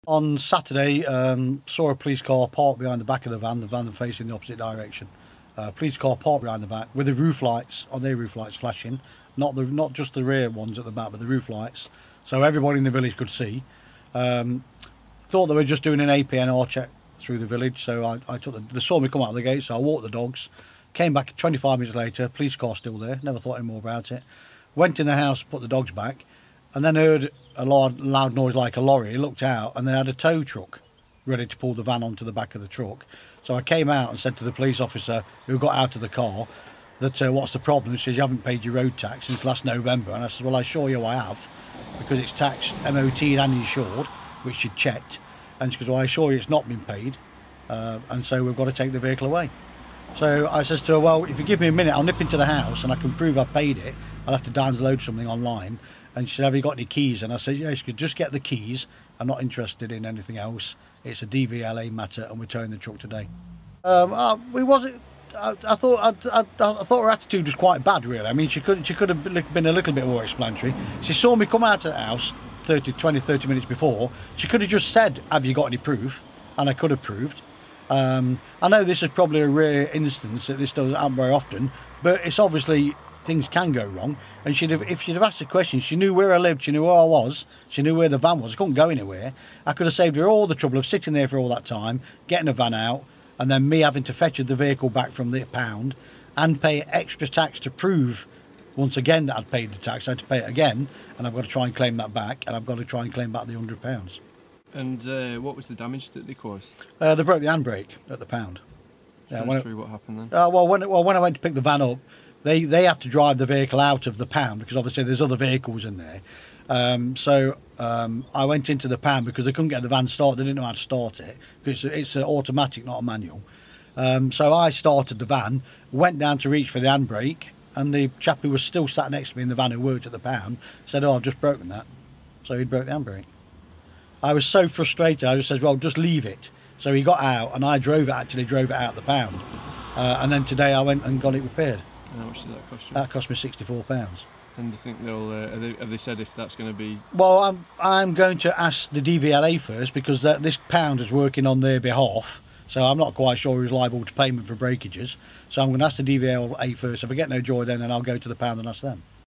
On Saturday, saw a police car parked behind the back of the van facing the opposite direction. Police car parked behind the back with the roof lights, on their roof lights flashing, not just the rear ones at the back, but the roof lights, so everybody in the village could see. Thought they were just doing an APNR check through the village, so they saw me come out of the gate, so I walked the dogs, came back 25 minutes later, police car still there, never thought any more about it. Went in the house, put the dogs back, and then heard a loud noise like a lorry. Looked out and they had a tow truck ready to pull the van onto the back of the truck. So I came out and said to the police officer who got out of the car that what's the problem? She said, you haven't paid your road tax since last November. And I said, well, I assure you I have, because it's taxed, MOT'd and insured, which she'd checked. And she goes, well, I assure you it's not been paid, and so we've got to take the vehicle away. So I says to her, well, if you give me a minute, I'll nip into the house and I can prove I paid it. I'll have to download something online. And she said, have you got any keys? And I said, yeah, she could just get the keys. I'm not interested in anything else. It's a DVLA matter and we're towing the truck today. I thought her attitude was quite bad, really. I mean, she could have been a little bit more explanatory. She saw me come out of the house 20-30 minutes before. She could have just said, have you got any proof? And I could have proved. I know this is probably a rare instance, that this doesn't happen very often, but it's obviously things can go wrong. And if she'd have asked a question, she knew where I lived, she knew where I was, she knew where the van was. I couldn't go anywhere. I could have saved her all the trouble of sitting there for all that time, getting the van out, and then me having to fetch the vehicle back from the pound and pay extra tax to prove once again that I'd paid the tax. I had to pay it again, and I've got to try and claim that back, and I've got to try and claim back the £100. And what was the damage that they caused? They broke the handbrake at the pound. Yeah, through what happened then? Well, when I went to pick the van up, they have to drive the vehicle out of the pound because obviously there's other vehicles in there. So I went into the pound because they couldn't get the van started. They didn't know how to start it because it's an automatic, not a manual. So I started the van, went down to reach for the handbrake, and the chap who was still sat next to me in the van who worked at the pound said, oh, I've just broken that. So he'd broke the handbrake. I was so frustrated, I just said, well, just leave it. So he got out and I drove it out the pound. And then today I went and got it repaired. And how much did that cost you? That cost me £64. And do you think they'll, have they said if that's going to be... Well, I'm going to ask the DVLA first because this pound is working on their behalf. So I'm not quite sure who's liable to payment for breakages. So I'm going to ask the DVLA first. If I get no joy then I'll go to the pound and ask them.